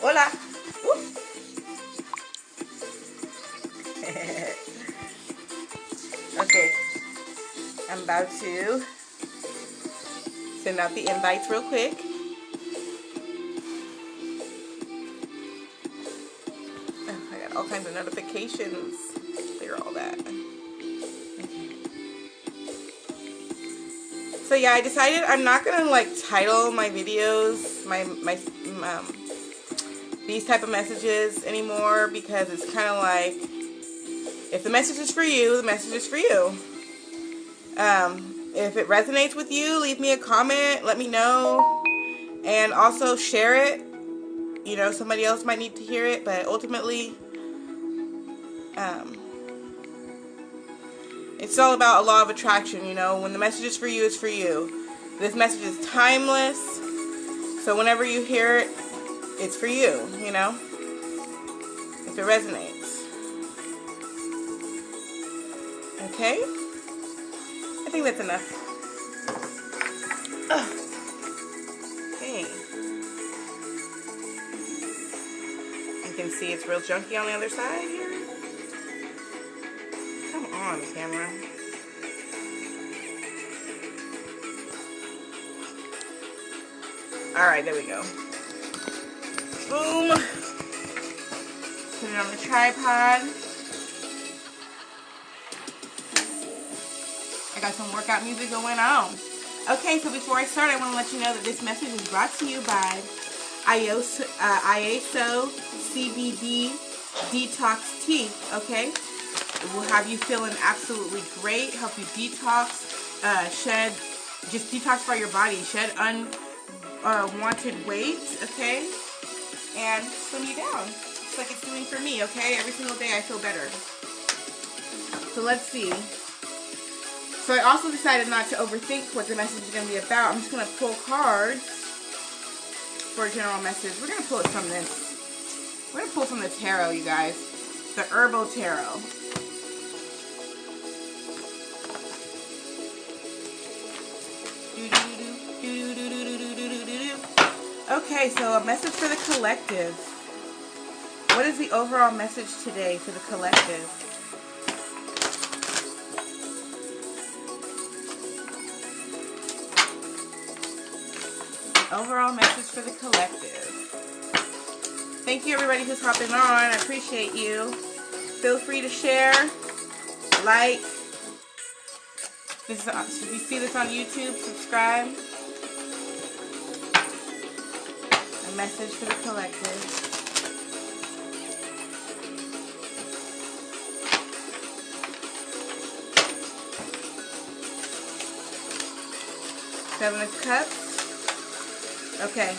Hola. Okay. I'm about to send out the invites real quick. Oh, I got all kinds of notifications. Clear all that. Okay. So yeah, I decided I'm not gonna like title my videos these type of messages anymore, because it's kind of like, if the message is for you, the message is for you. If it resonates with you, leave me a comment, let me know, and also share it. You know, somebody else might need to hear it, but ultimately, it's all about a law of attraction. You know, when the message is for you, it's for you. This message is timeless, so whenever you hear it, it's for you, you know, if it resonates. Okay? I think that's enough. Okay. You can see it's real junky on the other side here. Come on, camera. Alright, there we go. Boom. Put it on the tripod. I got some workout music going on. Okay, so before I start, I want to let you know that this message is brought to you by Iaso CBD Detox Tea. Okay, it will have you feeling absolutely great. Help you detox, just detoxify your body, shed unwanted weight. Okay. And slim you down, just like it's doing for me, okay? Every single day I feel better. So let's see. So I also decided not to overthink what the message is going to be about. I'm just going to pull cards for a general message. We're going to pull some of this. We're going to pull some of the tarot, you guys. The herbal tarot. Okay, so a message for the collective. What is the overall message today for the collective? Overall message for the collective. Thank you everybody who's hopping on. I appreciate you. Feel free to share, like. If you see this on YouTube, subscribe. Message for the collective. Seven of Cups. Okay.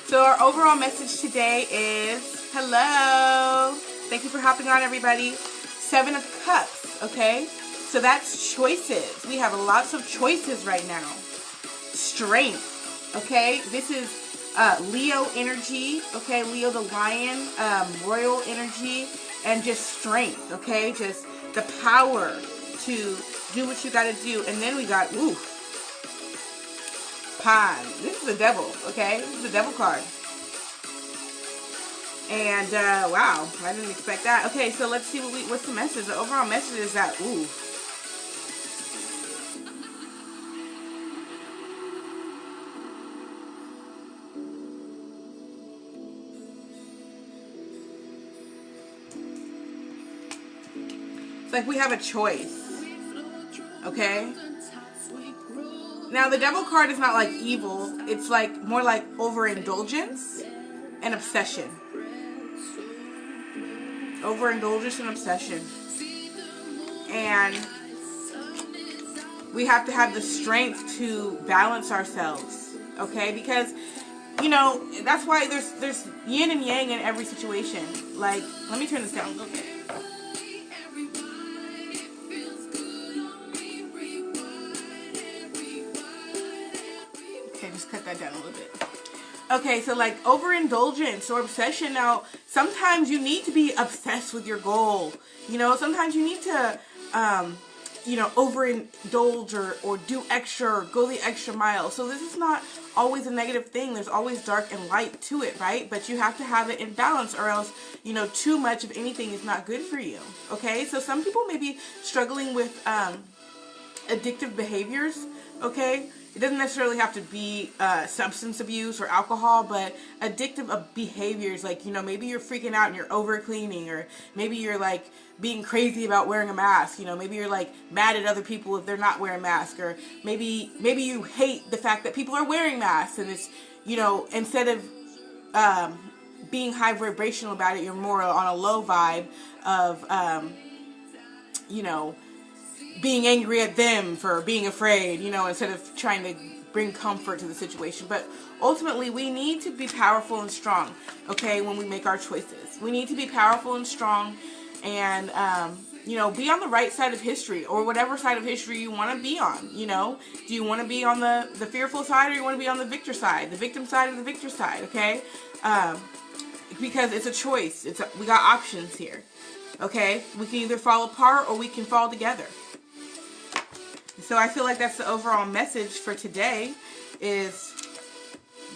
So our overall message today is, hello. Thank you for hopping on, everybody. Seven of Cups. Okay. So that's choices. We have lots of choices right now. Strength. Okay. This is Leo energy, okay, Leo the lion, royal energy, and just strength, okay, just the power to do what you gotta do. And then we got, Pine. This is the devil, okay, this is the devil card. And, wow, I didn't expect that. Okay, so let's see what's the message. The overall message is that, It's like we have a choice, okay? Now, the devil card is not like evil. It's like more like overindulgence and obsession. Overindulgence and obsession. And we have to have the strength to balance ourselves, okay? Because, you know, that's why there's yin and yang in every situation. Like, let me turn this down a little bit. Cut that down a little bit. Okay, so like overindulgence or obsession. Now, sometimes you need to be obsessed with your goal. You know, sometimes you need to you know, overindulge or do extra or go the extra mile. So this is not always a negative thing. There's always dark and light to it, right? But you have to have it in balance, or else, you know, too much of anything is not good for you. Okay, so some people may be struggling with addictive behaviors. Okay, it doesn't necessarily have to be substance abuse or alcohol, but addictive behaviors, like, you know, maybe you're freaking out and you're over cleaning, or maybe you're like being crazy about wearing a mask. You know, maybe you're like mad at other people if they're not wearing masks, or maybe you hate the fact that people are wearing masks, and it's, you know, instead of being high vibrational about it, you're more on a low vibe of you know, being angry at them for being afraid, you know, instead of trying to bring comfort to the situation. But ultimately, we need to be powerful and strong, okay, when we make our choices. We need to be powerful and strong, and, you know, be on the right side of history, or whatever side of history you want to be on, you know. Do you want to be on the fearful side, or you want to be on the victor side, the victim side, or the victor side, okay? Because it's a choice. We got options here, okay? We can either fall apart, or we can fall together. So I feel like that's the overall message for today, is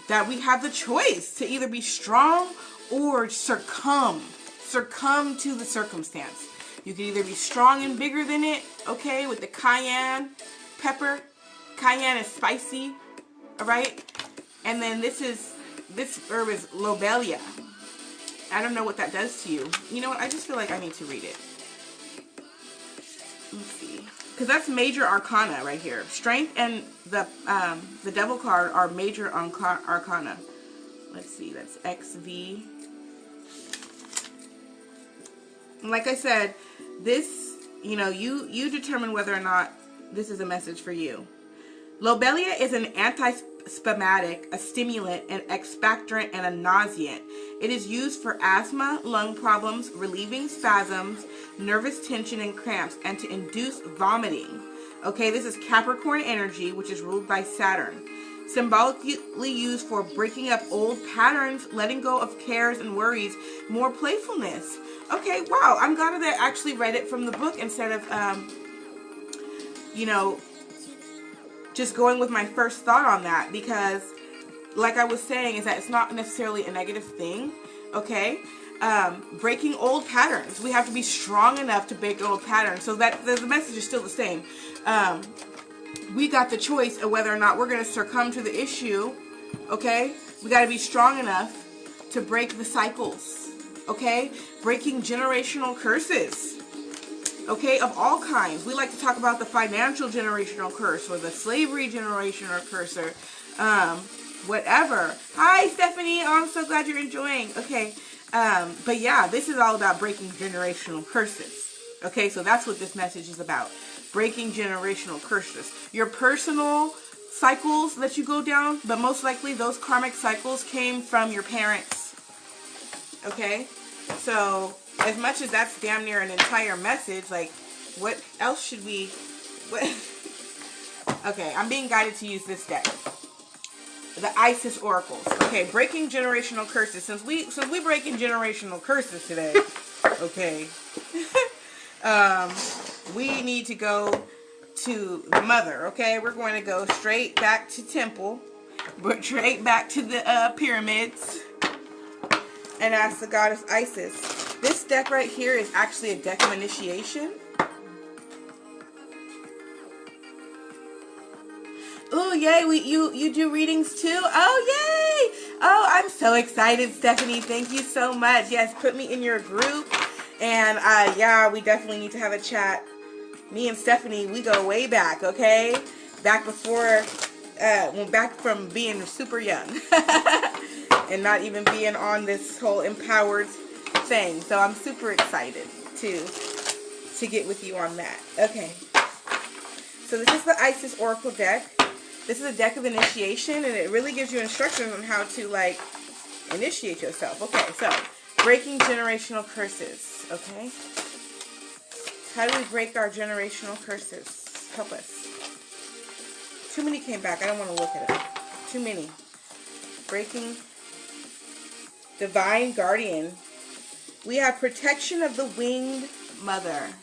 that we have the choice to either be strong or succumb to the circumstance. You can either be strong and bigger than it, okay, with the cayenne pepper. Cayenne is spicy, all right? And then this herb is lobelia. I don't know what that does to you. You know what? I just feel like I need to read it. Let's see. Because that's major arcana right here. Strength and the devil card are major arcana. Let's see, that's XV. Like I said, this, you know, you determine whether or not this is a message for you. Lobelia is an antispasmodic, a stimulant, an expectorant, and a nauseant. It is used for asthma, lung problems, relieving spasms, nervous tension and cramps, and to induce vomiting. Okay, this is Capricorn energy, which is ruled by Saturn. Symbolically used for breaking up old patterns, letting go of cares and worries, more playfulness. Okay, wow, I'm glad that I actually read it from the book instead of, you know, just going with my first thought on that, because like I was saying, is that it's not necessarily a negative thing, okay? Breaking old patterns. We have to be strong enough to break old patterns. So that the message is still the same. We got the choice of whether or not we're going to succumb to the issue, okay? We got to be strong enough to break the cycles, okay? Breaking generational curses. Okay, of all kinds. We like to talk about the financial generational curse, or the slavery generational curse, or whatever. Hi, Stephanie. Oh, I'm so glad you're enjoying. Okay, but yeah, this is all about breaking generational curses. Okay, so that's what this message is about. Breaking generational curses. Your personal cycles that you go down, but most likely those karmic cycles came from your parents. Okay, so as much as that's damn near an entire message, like, what else should we... Okay, I'm being guided to use this deck. The Isis Oracles. Okay, breaking generational curses. Since we breaking generational curses today, okay, we need to go to the mother, okay? We're going to go straight back to temple, straight back to the pyramids, and ask the goddess Isis. This deck right here is actually a deck of initiation. Oh, yay. You do readings too? Oh, yay. Oh, I'm so excited, Stephanie. Thank you so much. Yes, put me in your group. And, yeah, we definitely need to have a chat. Me and Stephanie, we go way back, okay? Back before, back from being super young. And not even being on this whole empowered thing. So I'm super excited to get with you on that. Okay. So this is the Isis Oracle deck. This is a deck of initiation, and it really gives you instructions on how to, like, initiate yourself. Okay, so breaking generational curses. Okay. How do we break our generational curses? Help us. Too many came back. I don't want to look at it. Too many. Breaking Divine Guardian. We have protection of the winged mother.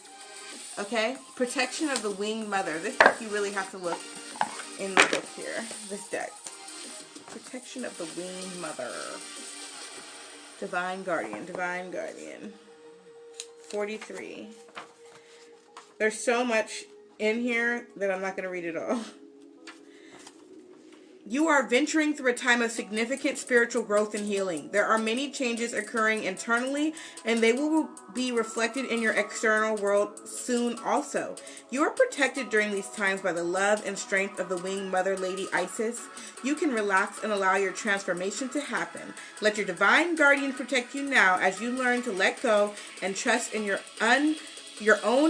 Okay? Protection of the winged mother. This book, you really have to look in the book here. This deck. Protection of the winged mother. Divine guardian. Divine guardian. 43. There's so much in here that I'm not going to read it all. You are venturing through a time of significant spiritual growth and healing. There are many changes occurring internally, and they will be reflected in your external world soon also. You are protected during these times by the love and strength of the winged Mother Lady Isis. You can relax and allow your transformation to happen. Let your divine guardian protect you now as you learn to let go and trust in your own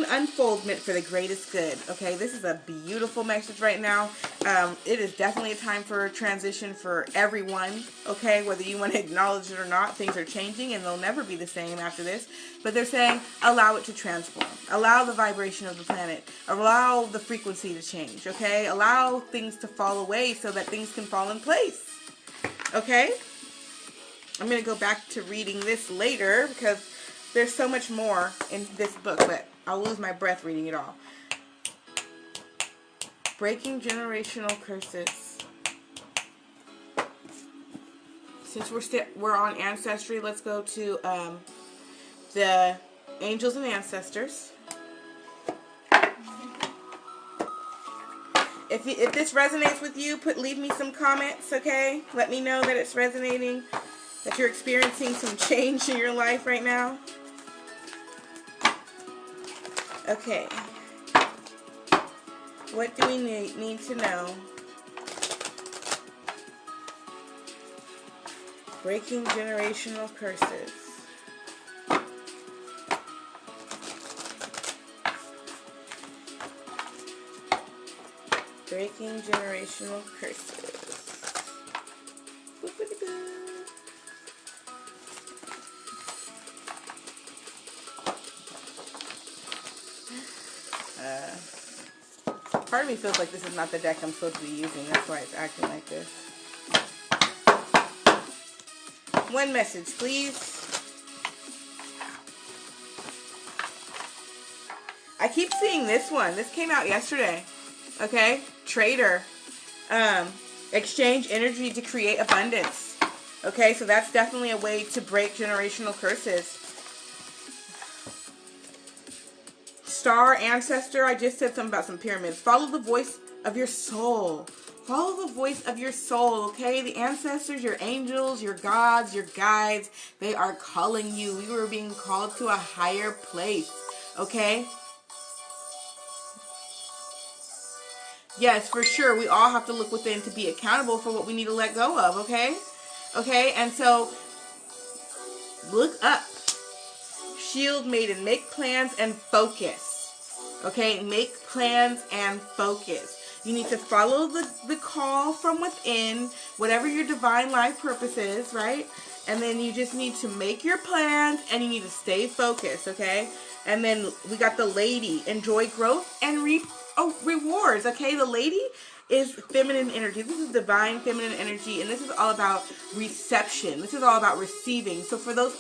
unfoldment for the greatest good. Okay, this is a beautiful message right now. It is definitely a time for transition for everyone. Okay, whether you want to acknowledge it or not, things are changing and they'll never be the same after this. But they're saying allow it to transform. Allow the vibration of the planet. Allow the frequency to change. Okay, allow things to fall away so that things can fall in place. Okay, I'm going to go back to reading this later because there's so much more in this book, but I'll lose my breath reading it all. Breaking generational curses. Since we're on ancestry, let's go to the angels and ancestors. If this resonates with you, leave me some comments, okay? Let me know that it's resonating, that you're experiencing some change in your life right now. Okay, what do we need to know? Breaking generational curses. Breaking generational curses. Part of me feels like this is not the deck I'm supposed to be using. That's why it's acting like this. One message, please. I keep seeing this one. This came out yesterday. Okay? Trader. Exchange energy to create abundance. Okay? So that's definitely a way to break generational curses. Star ancestor, I just said something about some pyramids. Follow the voice of your soul. Follow the voice of your soul, okay? The ancestors, your angels, your gods, your guides, they are calling you. You are being called to a higher place, okay? Yes, for sure. We all have to look within to be accountable for what we need to let go of, okay? Okay, and so look up. Shield Maiden, make plans and focus. Okay, make plans and focus. You need to follow the call from within, whatever your divine life purpose is, right? And then you just need to make your plans and you need to stay focused, okay? And then we got the Lady, enjoy growth and reap rewards, okay? The Lady is feminine energy. This is divine feminine energy, and this is all about reception. This is all about receiving. So for those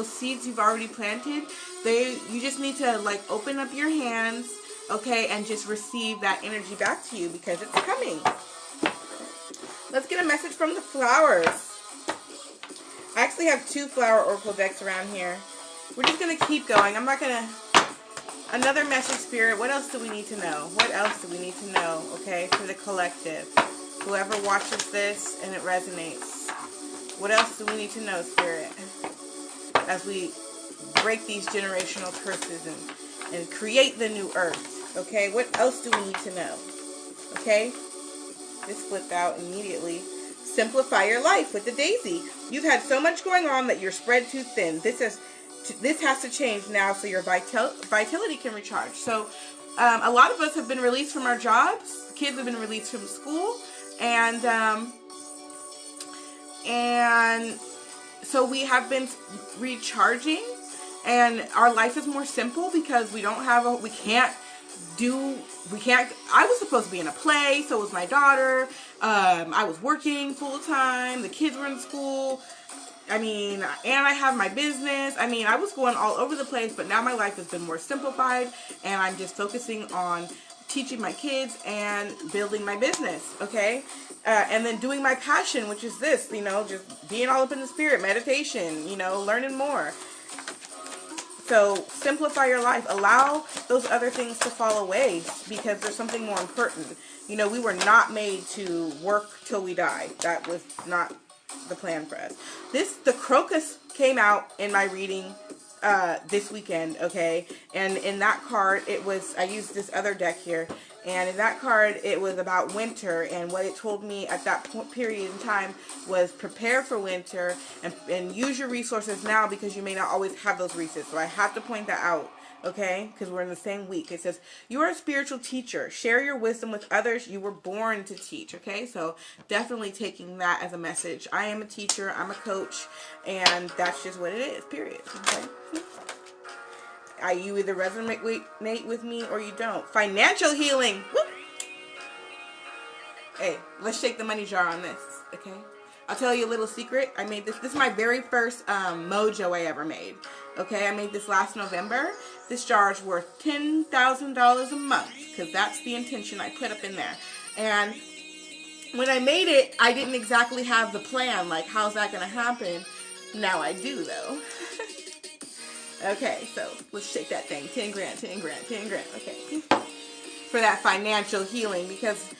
seeds you've already planted, you just need to like open up your hands, okay, and just receive that energy back to you because it's coming. Let's get a message from the flowers. I actually have 2 flower oracle decks around here. We're just gonna keep going. I'm not gonna. Another message, Spirit. What else do we need to know? What else do we need to know, okay, for the collective? Whoever watches this and it resonates. What else do we need to know, Spirit? As we break these generational curses and create the new earth, okay? What else do we need to know, okay? This flipped out immediately. Simplify your life with the daisy. You've had so much going on that you're spread too thin. This has to change now so your vitality can recharge. So a lot of us have been released from our jobs. The kids have been released from school. And so we have been recharging. And our life is more simple because we don't have I was supposed to be in a play. So was my daughter. I was working full time. The kids were in school. I mean, and I have my business. I mean, I was going all over the place, but now my life has been more simplified, and I'm just focusing on teaching my kids and building my business, okay? And then doing my passion, which is this, you know, just being all up in the spirit, meditation, you know, learning more. So simplify your life. Allow those other things to fall away because there's something more important. You know, we were not made to work till we die. That was not the plan for us. The crocus came out in my reading this weekend, okay? And in that card, I used this other deck here. And in that card, it was about winter, and what it told me at that period in time was prepare for winter and use your resources now because you may not always have those resources. So I have to point that out, okay? Because we're in the same week. It says, you are a spiritual teacher. Share your wisdom with others. You were born to teach, okay? So definitely taking that as a message. I am a teacher. I'm a coach, and that's just what it is, period, okay? You either resonate with me or you don't. Financial healing. Woo! Hey, let's shake the money jar on this, okay? I'll tell you a little secret. I made this. This is my very first mojo I ever made. Okay, I made this last November. This jar is worth $10,000 a month because that's the intention I put up in there. And when I made it, I didn't exactly have the plan. Like, how's that going to happen? Now I do, though. Okay, so let's shake that thing. 10 grand, 10 grand, 10 grand. Okay. For that financial healing, because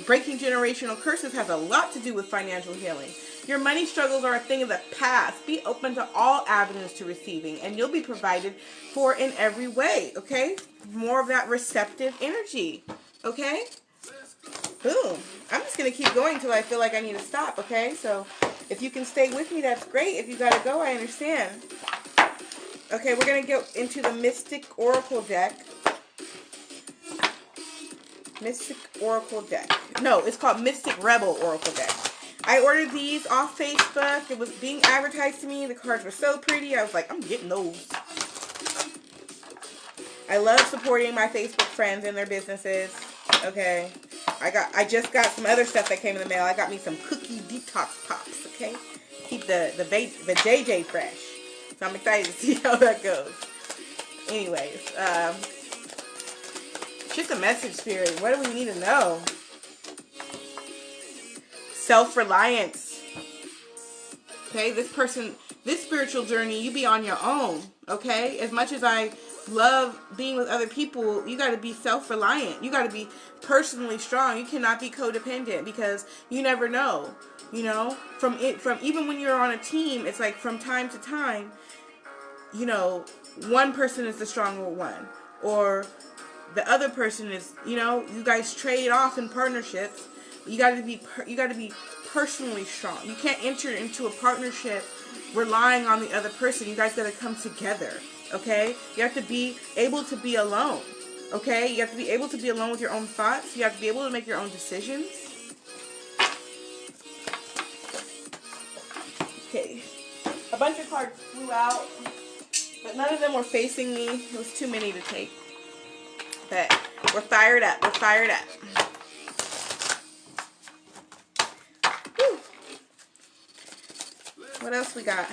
breaking generational curses has a lot to do with financial healing. Your money struggles are a thing of the past. Be open to all avenues to receiving, and you'll be provided for in every way, okay? More of that receptive energy, okay? Boom. I'm just going to keep going until I feel like I need to stop, okay? So if you can stay with me, that's great. If you got to go, I understand. Okay, we're going to go into the Mystic Oracle deck. Mystic Oracle deck. No, it's called Mystic Rebel Oracle deck. I ordered these off Facebook. It was being advertised to me. The cards were so pretty. I was like, I'm getting those. I love supporting my Facebook friends and their businesses. Okay. I just got some other stuff that came in the mail. I got me some cookie detox pops, okay? Keep the JJ fresh. So I'm excited to see how that goes. Anyways, just a message, Spirit. What do we need to know? Self-reliance. Okay, this spiritual journey, you be on your own. Okay, as much as I love being with other people, you got to be self-reliant. You got to be personally strong. You cannot be codependent because you never know. You know, from even when you're on a team, it's like from time to time, you know, one person is the stronger one, or the other person is, you know, you guys trade off in partnerships. You got to be personally strong. You can't enter into a partnership relying on the other person. You guys got to come together. Okay, you have to be able to be alone. Okay, you have to be able to be alone with your own thoughts. You have to be able to make your own decisions. Okay, a bunch of cards flew out, but none of them were facing me. It was too many to take. But we're fired up. We're fired up. Whew. What else we got?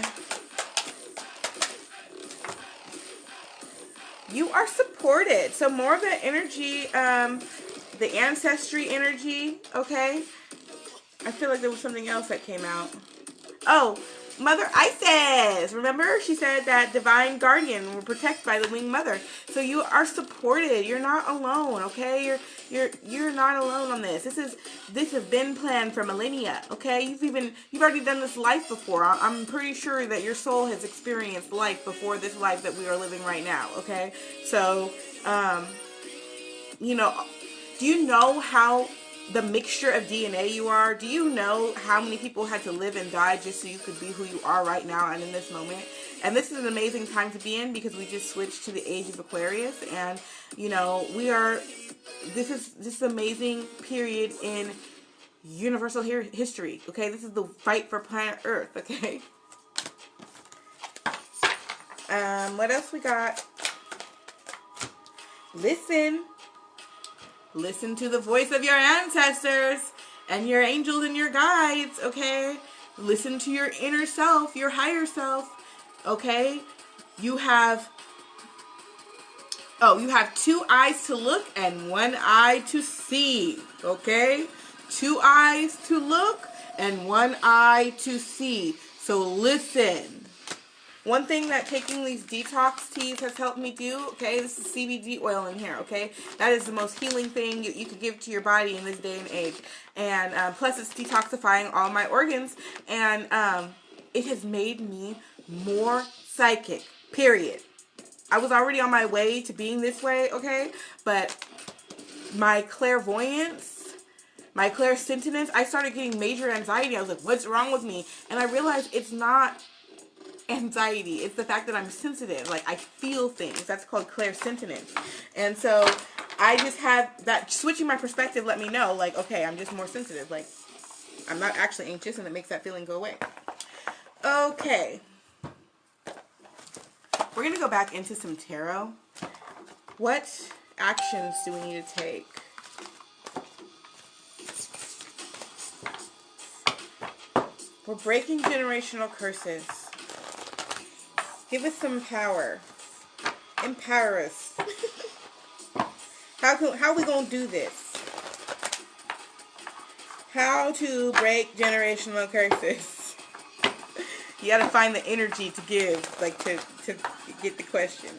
You are supported. So more of the energy, the ancestry energy, okay? I feel like there was something else that came out. Oh, Mother Isis. Remember? She said that divine guardian will protect by the winged mother. So you are supported. You're not alone, okay? You're not alone on this. This has been planned for millennia, okay? You've already done this life before. I'm pretty sure that your soul has experienced life before this life that we are living right now, okay? So, you know, do you know how the mixture of DNA you are? Do you know how many people had to live and die just so you could be who you are right now and in this moment? And this is an amazing time to be in because we just switched to the age of Aquarius, and you know, this is amazing period in universal history, okay? This is the fight for planet Earth, okay? What else we got? Listen to the voice of your ancestors and your angels and your guides, okay? Listen to your inner self, your higher self, okay? You have 2 eyes to look and 1 eye to see, okay? 2 eyes to look and 1 eye to see. So listen. One thing that taking these detox teas has helped me do, okay, this is CBD oil in here, okay? That is the most healing thing you could give to your body in this day and age. And plus it's detoxifying all my organs. And it has made me more psychic, period. I was already on my way to being this way, okay? But my clairvoyance, my clairsentience, I started getting major anxiety. I was like, what's wrong with me? And I realized it's not anxiety. It's the fact that I'm sensitive. Like, I feel things. That's called clairsentience. And so I just had that, switching my perspective let me know, like, okay, I'm just more sensitive. Like, I'm not actually anxious, and it makes that feeling go away. Okay. We're going to go back into some tarot. What actions do we need to take? We're breaking generational curses. Give us some power. Empower us. How are we going to do this? How to break generational curses. You got to find the energy to give, like to get the question.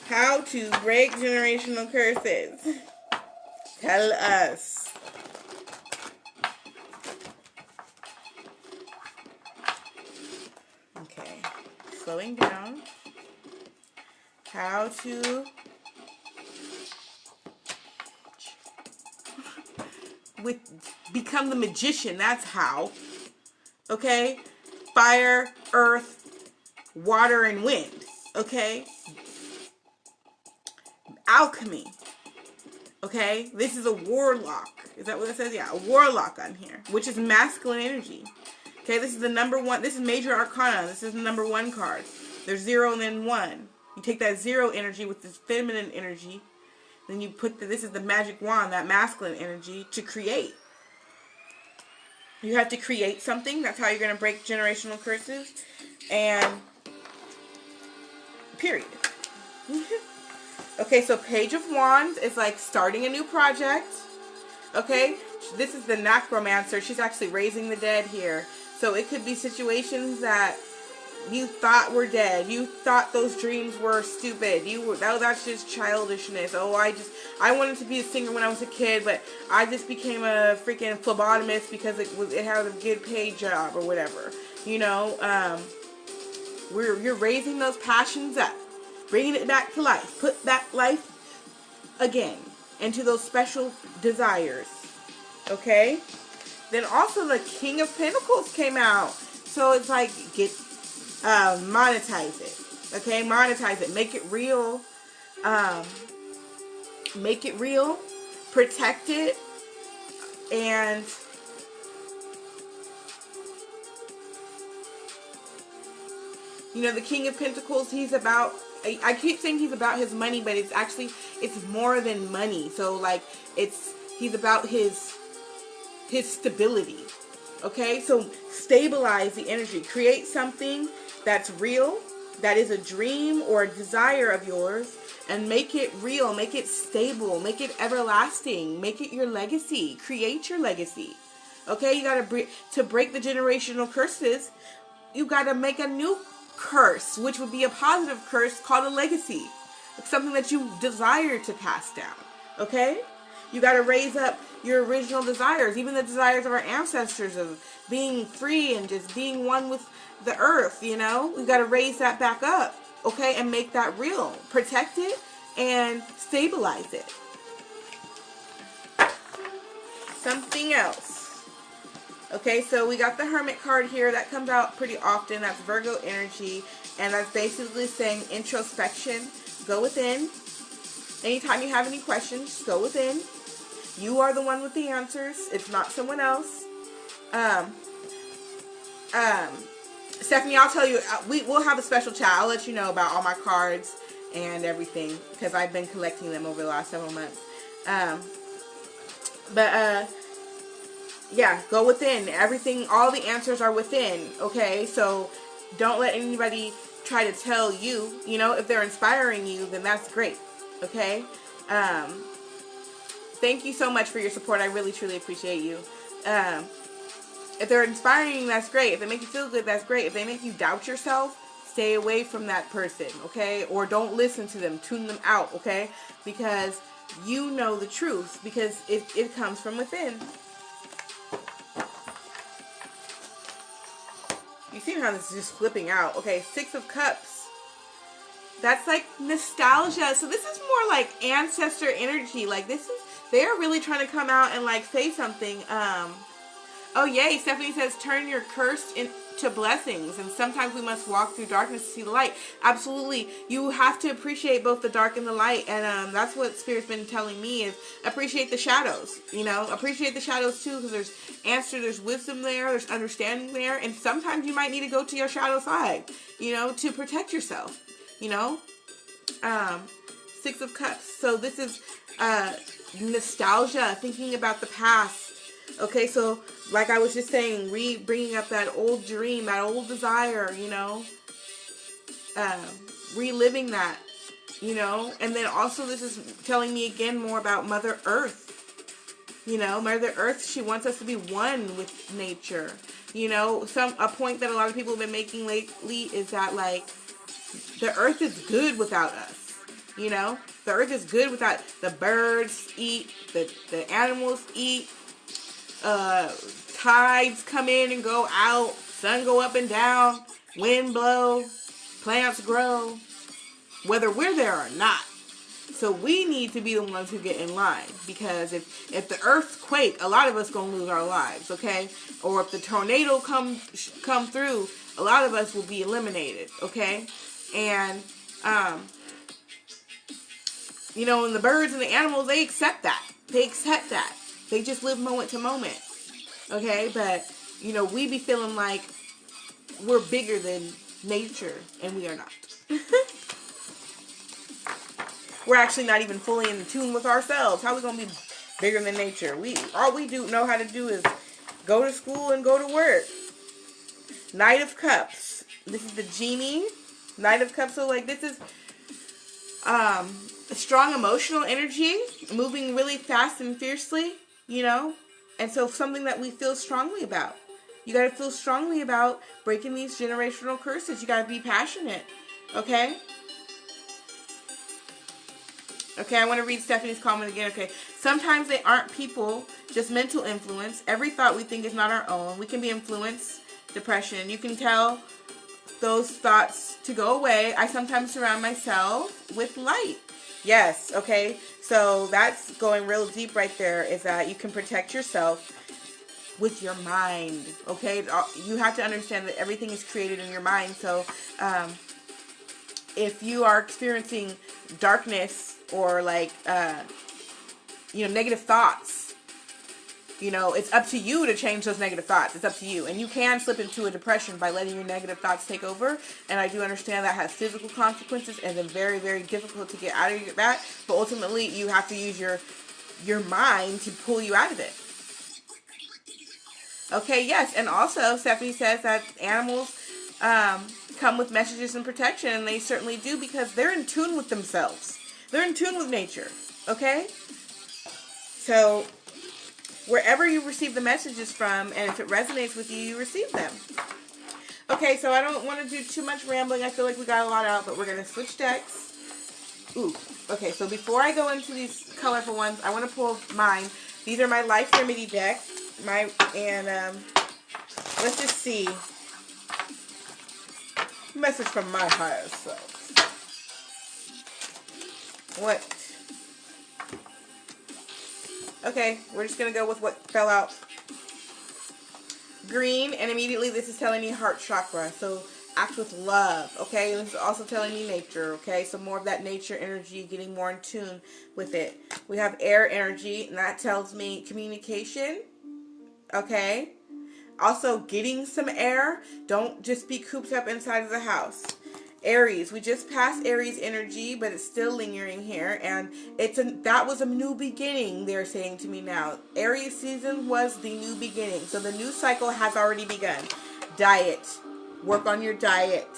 How to break generational curses. Tell us. Okay. Slowing down. How to become the magician. That's how. Okay? Fire, earth, water, and wind. Okay? Alchemy. Okay? This is a warlock. Is that what it says? Yeah, a warlock on here, which is masculine energy. Okay, this is the number 1. This is major arcana. This is the number 1 card. There's 0 and then 1. You take that 0 energy with this feminine energy. Then you put this is the magic wand, that masculine energy, to create. You have to create something. That's how you're going to break generational curses. And period. Okay, so Page of Wands is like starting a new project. Okay, this is the necromancer. She's actually raising the dead here. So it could be situations that you thought were dead. You thought those dreams were stupid. That's just childishness. Oh, I wanted to be a singer when I was a kid, but I just became a freaking phlebotomist because it had a good paid job or whatever. You know, you're raising those passions up, bringing it back to life. Put back life again into those special desires. Okay? Then also the King of Pentacles came out. So it's like, monetize it. Okay? Monetize it. Make it real. Make it real. Protect it. And you know, the King of Pentacles, he's about, I keep saying he's about his money, but it's more than money. So like, he's about his stability. Okay, so stabilize the energy. Create something that's real, that is a dream or a desire of yours, and make it real, make it stable, make it everlasting, make it your legacy. Create your legacy. Okay, you gotta to break the generational curses. You gotta make a new curse, which would be a positive curse called a legacy. It's something that you desire to pass down. Okay. You got to raise up your original desires, even the desires of our ancestors of being free and just being one with the earth, you know? You got to raise that back up, okay, and make that real. Protect it and stabilize it. Something else. Okay, so we got the Hermit card here. That comes out pretty often. That's Virgo energy, and that's basically saying introspection. Go within. Anytime you have any questions, go within. You are the one with the answers. It's not someone else. Stephanie, I'll tell you, we'll have a special chat. I'll let you know about all my cards and everything, because I've been collecting them over the last several months. Yeah, go within. Everything, all the answers are within, okay? So don't let anybody try to tell you, you know, if they're inspiring you, then that's great, okay? Thank you so much for your support. I really, truly appreciate you. If they're inspiring, that's great. If they make you feel good, that's great. If they make you doubt yourself, stay away from that person, okay? Or don't listen to them. Tune them out, okay? Because you know the truth, because it comes from within. You see how this is just flipping out. Okay, Six of Cups. That's like nostalgia. So this is more like ancestor energy. Like this is, they're really trying to come out and like say something. Oh yay, Stephanie says, turn your curse into blessings. And sometimes we must walk through darkness to see the light. Absolutely. You have to appreciate both the dark and the light. And that's what Spirit's been telling me, is appreciate the shadows. You know, appreciate the shadows too, because there's answer, there's wisdom there, there's understanding there. And sometimes you might need to go to your shadow side, you know, to protect yourself, you know. Six of Cups. So this is nostalgia, thinking about the past. Okay, so like I was just saying, bringing up that old dream, that old desire, you know, reliving that, you know. And then also this is telling me again more about Mother Earth. You know, Mother Earth, she wants us to be one with nature. You know, a point that a lot of people have been making lately is that, like, the earth is good without us. You know, the earth is good without, the birds eat, the animals eat. Tides come in and go out, sun go up and down, wind blow, plants grow, whether we're there or not. So we need to be the ones who get in line, because if the earthquake, a lot of us gonna lose our lives, okay? Or if the tornado come through, a lot of us will be eliminated, okay? And you know, and the birds and the animals, they accept that. They accept that. They just live moment to moment. Okay, but, you know, we be feeling like we're bigger than nature, and we are not. We're actually not even fully in tune with ourselves. How are we going to be bigger than nature? All we know how to do is go to school and go to work. Knight of Cups. This is the genie. Knight of Cups. So, like, this is a strong emotional energy, moving really fast and fiercely, you know. And so something that we feel strongly about. You got to feel strongly about breaking these generational curses. You got to be passionate. Okay? Okay, I want to read Stephanie's comment again. Okay. Sometimes they aren't people, just mental influence. Every thought we think is not our own. We can be influenced. Depression. You can tell those thoughts to go away. I sometimes surround myself with light. Yes, okay. So that's going real deep right there, is that you can protect yourself with your mind, okay? You have to understand that everything is created in your mind. So if you are experiencing darkness or like, you know, negative thoughts, you know, it's up to you to change those negative thoughts. It's up to you. And you can slip into a depression by letting your negative thoughts take over. And I do understand that has physical consequences and then very, very difficult to get out of that. But ultimately, you have to use your mind to pull you out of it. Okay, yes. And also, Stephanie says that animals come with messages and protection. And they certainly do, because they're in tune with themselves. They're in tune with nature. Okay? So wherever you receive the messages from, and if it resonates with you, you receive them. Okay, so I don't want to do too much rambling. I feel like we got a lot out, but we're going to switch decks. Ooh, okay, so before I go into these colorful ones, I want to pull mine. These are my Life Remedy deck. Let's just see. Message from my higher self. What? Okay, we're just going to go with what fell out. Green, and immediately this is telling me heart chakra. So act with love, okay? And this is also telling me nature, okay? So more of that nature energy, getting more in tune with it. We have air energy, and that tells me communication, okay? Also getting some air. Don't just be cooped up inside of the house. Aries, we just passed Aries energy, but it's still lingering here, and that was a new beginning, they're saying to me now. Aries season was the new beginning, so the new cycle has already begun. Diet, work on your diet,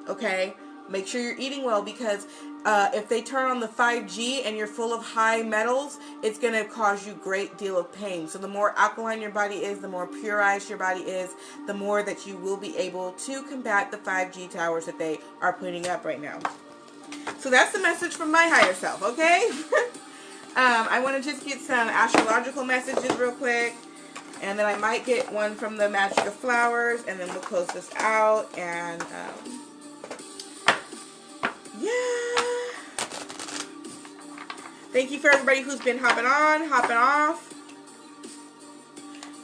okay? Make sure you're eating well, because if they turn on the 5G and you're full of high metals, it's going to cause you a great deal of pain. So the more alkaline your body is, the more purized your body is, the more that you will be able to combat the 5G towers that they are putting up right now. So that's the message from my higher self, okay? I want to just get some astrological messages real quick. And then I might get one from the Magic of Flowers, and then we'll close this out. And yeah. Thank you for everybody who's been hopping on, hopping off.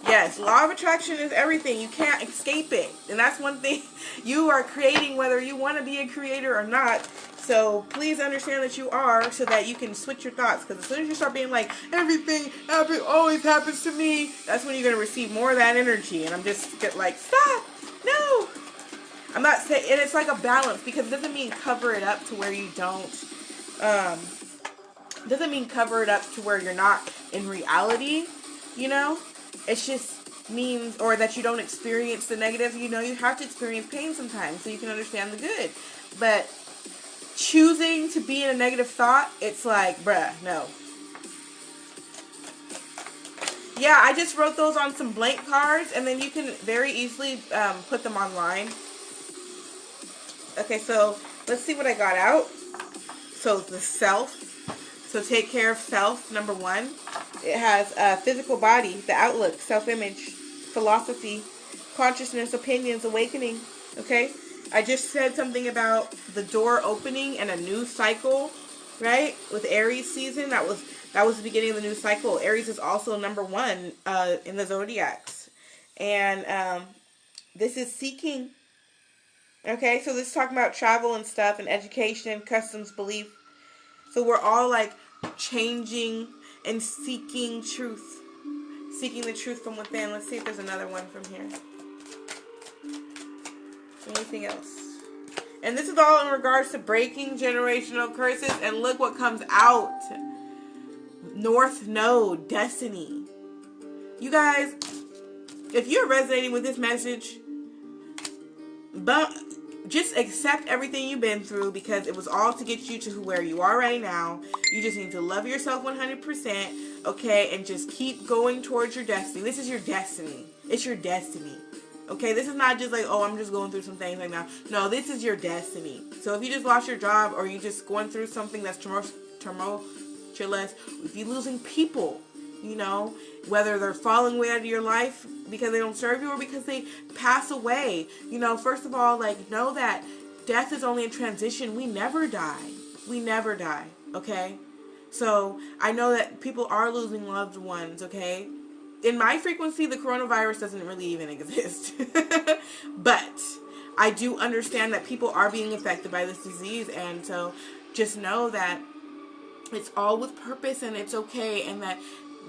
Yes, law of attraction is everything. You can't escape it. And that's one thing you are creating, whether you want to be a creator or not. So please understand that you are, so that you can switch your thoughts. Because as soon as you start being like, everything always happens to me, that's when you're going to receive more of that energy. And I'm just like, stop. No. I'm not saying, and it's like a balance, because it doesn't mean cover it up to where you don't, doesn't mean cover it up to where you're not in reality, you know? It just means, or that you don't experience the negative. You know, you have to experience pain sometimes so you can understand the good. But choosing to be in a negative thought, it's like, bruh, no. Yeah, I just wrote those on some blank cards, and then you can very easily put them online. Okay, so let's see what I got out. So the self. So take care of self, number 1. It has physical body, the outlook, self-image, philosophy, consciousness, opinions, awakening. Okay? I just said something about the door opening and a new cycle, right? With Aries season, that was the beginning of the new cycle. Aries is also number 1 in the zodiacs. And this is seeking. Okay? So this is talking about travel and stuff, and education, customs, belief. So we're all like changing and seeking truth. Seeking the truth from within. Let's see if there's another one from here. Anything else? And this is all in regards to breaking generational curses. And look what comes out. North Node, destiny. You guys, if you're resonating with this message, just accept everything you've been through, because it was all to get you to where you are right now. You just need to love yourself 100%, okay? And just keep going towards your destiny. This is your destiny. It's your destiny, okay? This is not just like, oh, I'm just going through some things right now. No, this is your destiny. So if you just lost your job, or you're just going through something that's tumultuous, if you're losing people, you know, whether they're falling away out of your life because they don't serve you, or because they pass away. You know, first of all, like, know that death is only a transition. We never die. We never die, okay? So I know that people are losing loved ones, okay? In my frequency, the coronavirus doesn't really even exist. But I do understand that people are being affected by this disease, and so just know that it's all with purpose, and it's okay, and that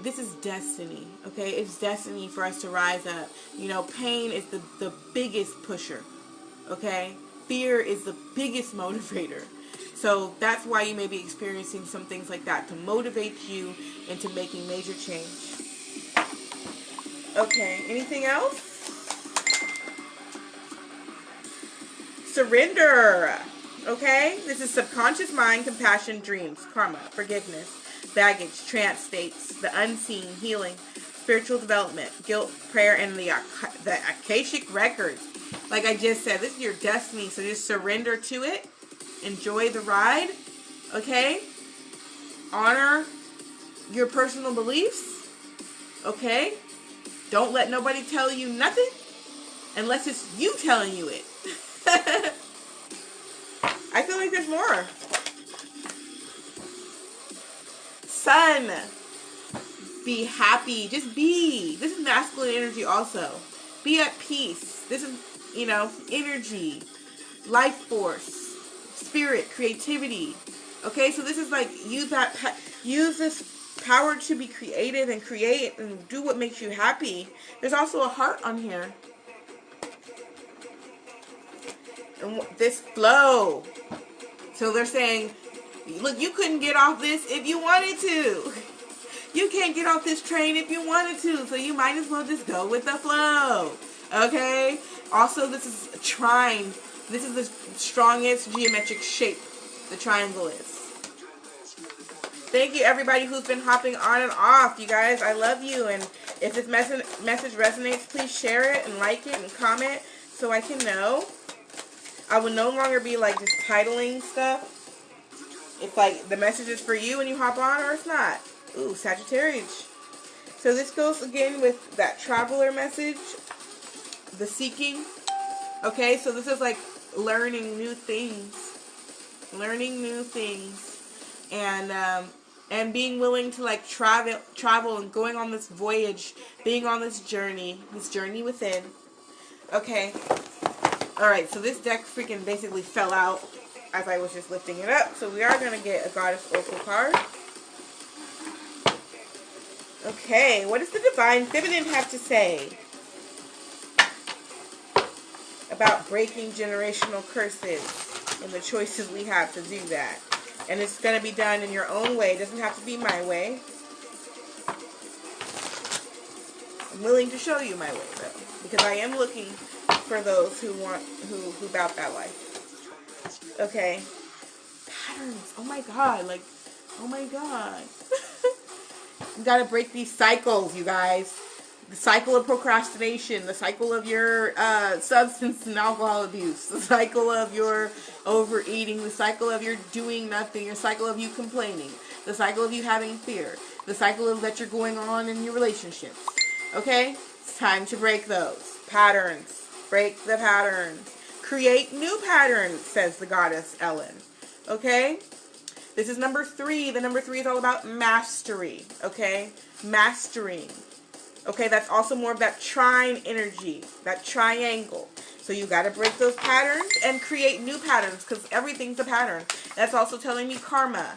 this is destiny, okay? It's destiny for us to rise up. You know, pain is the biggest pusher, okay? Fear is the biggest motivator. So that's why you may be experiencing some things like that, to motivate you into making major change. Okay, anything else? Surrender, okay? This is subconscious mind, compassion, dreams, karma, forgiveness, baggage, trance states, the unseen, healing, spiritual development, guilt, prayer, and the Akashic records. Like I just said, this is your destiny, so just surrender to it. Enjoy the ride, okay? Honor your personal beliefs, okay? Don't let nobody tell you nothing unless it's you telling you it. I feel like there's more. Sun, be happy. Just be. This is masculine energy also. Be at peace. This is, you know, energy, life force, spirit, creativity. Okay, so this is like, use this power to be creative and create and do what makes you happy. There's also a heart on here. this flow. So they're saying, look, you couldn't get off this if you wanted to. You can't get off this train if you wanted to, so you might as well just go with the flow. Okay? Also, this is a trine. This is the strongest geometric shape the triangle is. Thank you, everybody who's been hopping on and off. You guys, I love you. And if this message resonates, please share it and like it and comment so I can know. I will no longer be like just titling stuff. It's like the message is for you and you hop on, or it's not. Ooh, Sagittarius. So this goes again with that traveler message, the seeking. Okay, so this is like learning new things, and being willing to like travel and going on this voyage, being on this journey within. Okay. All right. So this deck freaking basically fell out as I was just lifting it up. So we are gonna get a Goddess Oracle card. Okay, what does the Divine Feminine have to say about breaking generational curses and the choices we have to do that? And it's going to be done in your own way. It doesn't have to be my way. I'm willing to show you my way, though, because I am looking for those who bout that life. Okay. Patterns. Oh my God. Like, oh my God. You got to break these cycles, you guys. The cycle of procrastination, the cycle of your substance and alcohol abuse, the cycle of your overeating, the cycle of your doing nothing, your cycle of you complaining, the cycle of you having fear, the cycle of that you're going on in your relationships. Okay? It's time to break those patterns. Break the patterns. Create new patterns, says the goddess Alain. Okay? This is number 3. The number 3 is all about mastery. Okay? Mastering. Okay, that's also more of that trine energy, that triangle. So you got to break those patterns and create new patterns, because everything's a pattern. That's also telling me karma.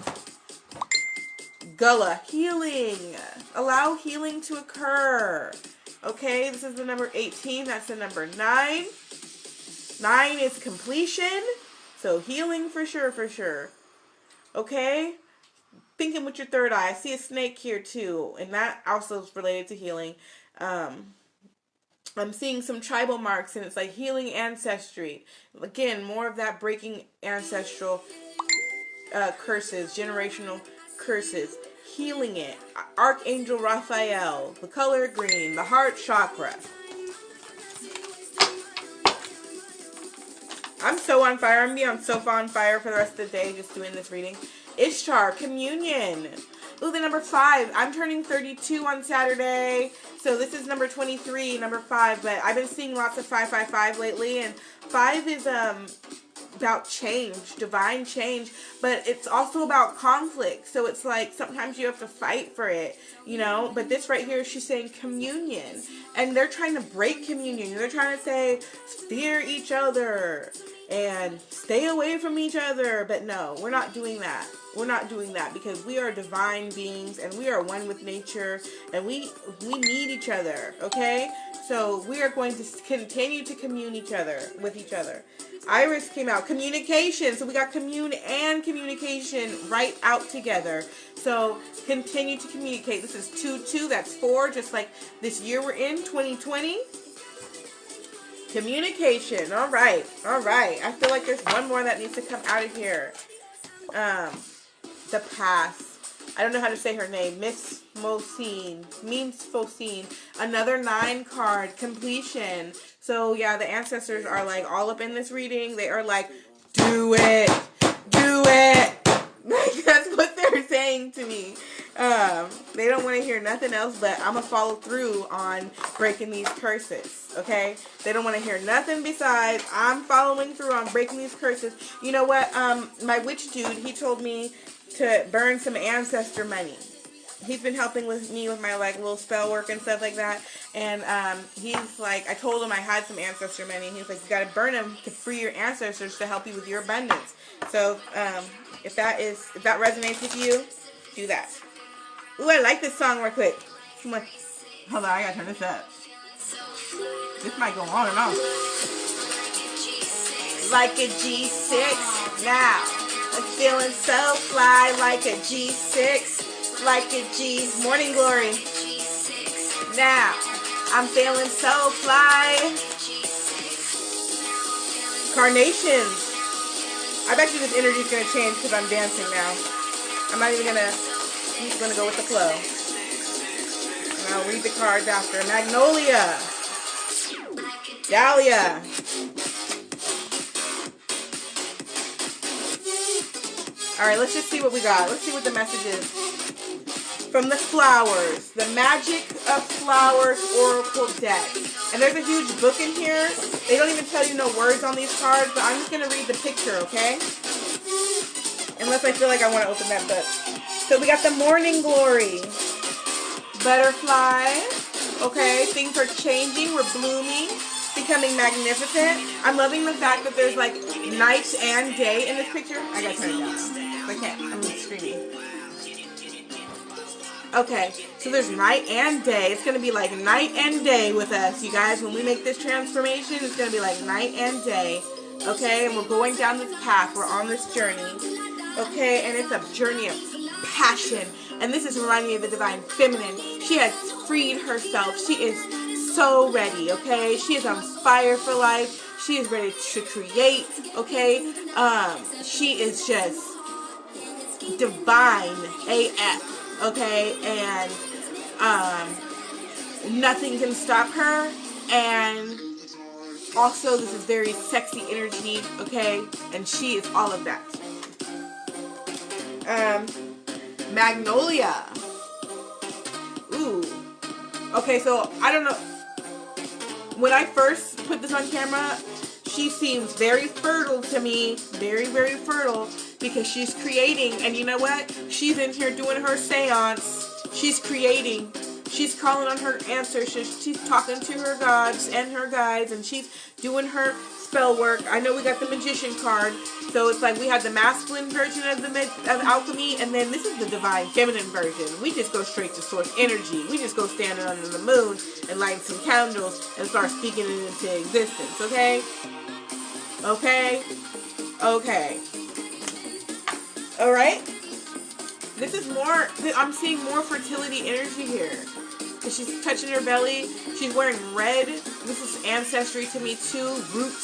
Gullah, healing. Allow healing to occur. Okay, this is the number 18. That's the number 9. 9 is completion. So healing for sure, for sure. Okay? Thinking with your third eye. I see a snake here too, and that also is related to healing. I'm seeing some tribal marks, and it's like healing ancestry. Again, more of that breaking ancestral curses, generational curses. Healing it. Archangel Raphael, the color green, the heart chakra. I'm so on fire. I'm going to be on so on fire for the rest of the day just doing this reading. Ishtar, communion. Ooh, the number 5. I'm turning 32 on Saturday. So this is number 23, number 5. But I've been seeing lots of 555 lately. And 5 is about change, divine change. But it's also about conflict. So it's like sometimes you have to fight for it, you know. But this right here, she's saying communion. And they're trying to break communion. They're trying to say, fear each other and stay away from each other. But no, we're not doing that. We're not doing that, because we are divine beings and we are one with nature, and we need each other, okay? So we are going to continue to commune with each other. Iris came out. Communication. So we got commune and communication right out together. So continue to communicate. This is 2-2. That's 4, just like this year we're in, 2020. Communication. All right. All right. I feel like there's one more that needs to come out of here. The past. I don't know how to say her name. Miss Mosine. Another 9 card. Completion. So yeah, the ancestors are like all up in this reading. They are like, do it. Do it. Like, that's what they're saying to me. They don't want to hear nothing else, but I'm going to follow through on breaking these curses, okay? They don't want to hear nothing besides I'm following through on breaking these curses. You know what? My witch dude, he told me to burn some ancestor money. He's been helping with me with my like little spell work and stuff like that. And he's like, I told him I had some ancestor money. And he's like, you got to burn them to free your ancestors to help you with your abundance. So if that resonates with you, do that. Ooh, I like this song real quick. Hold on, I gotta turn this up. This might go on and on. like a G6. Now, I'm feeling so fly like a G6, like a G. Morning glory. Now, I'm feeling so fly. Carnations. I bet you this energy is going to change because I'm dancing now. I'm not even going to, I'm just going to go with the flow. And I'll read the cards after. Magnolia. Dahlia. Alright, let's just see what we got. Let's see what the message is. From the flowers. The Magic of Flowers Oracle deck. And there's a huge book in here. They don't even tell you no words on these cards, but I'm just going to read the picture, okay? Unless I feel like I want to open that book. So we got the Morning Glory. Butterfly. Okay, things are changing. We're blooming. Becoming magnificent. I'm loving the fact that there's like night and day in this picture. I gotta turn it down. I can't. I'm screaming. Okay, so there's night and day. It's gonna be like night and day with us, you guys. When we make this transformation, it's gonna be like night and day. Okay, and we're going down this path. We're on this journey. Okay, and it's a journey of passion. And this is reminding me of the Divine Feminine. She has freed herself. She is so ready, okay? She is on fire for life. She is ready to create, okay? She is just divine AF, okay? And nothing can stop her. And also, this is very sexy energy, okay? And she is all of that. Magnolia. Ooh. Okay, so I don't know. When I first put this on camera, she seems very fertile to me. Very, very fertile. Because she's creating. And you know what? She's in here doing her seance. She's creating. She's calling on her ancestors. She's talking to her gods and her guides. And she's doing her spell work. I know we got the Magician card. So it's like we have the masculine version of alchemy. And then this is the Divine Feminine version. We just go straight to source energy. We just go stand under the moon and light some candles and start speaking it into existence. Okay? Okay? Okay. Alright? This is more, I'm seeing more fertility energy here. Because she's touching her belly. She's wearing red. This is ancestry to me too. Root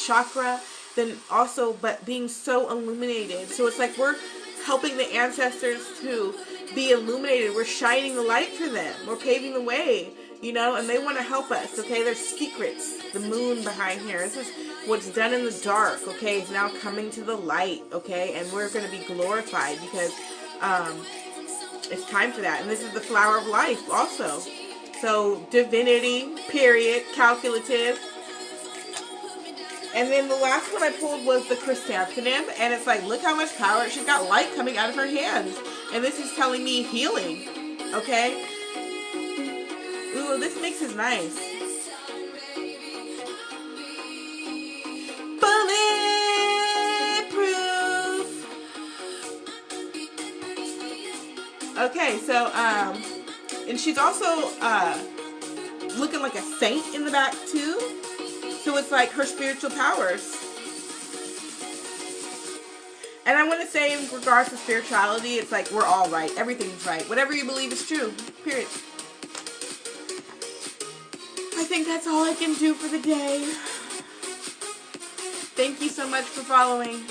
chakra. Then also, but being so illuminated. So it's like we're helping the ancestors to be illuminated. We're shining the light for them. We're paving the way. You know, and they want to help us, okay? There's secrets. The moon behind here. This is what's done in the dark, okay? Is now coming to the light, okay? And we're going to be glorified because it's time for that. And this is the flower of life also. So, divinity, period, calculative. And then the last one I pulled was the chrysanthemum. And it's like, look how much power. She's got light coming out of her hands. And this is telling me healing, okay? Ooh, this mix is nice. Bulletproof. Okay, so, and she's also, looking like a saint in the back, too. So it's like her spiritual powers. And I want to say, in regards to spirituality, it's like we're all right. Everything's right. Whatever you believe is true. Period. I think that's all I can do for the day. Thank you so much for following.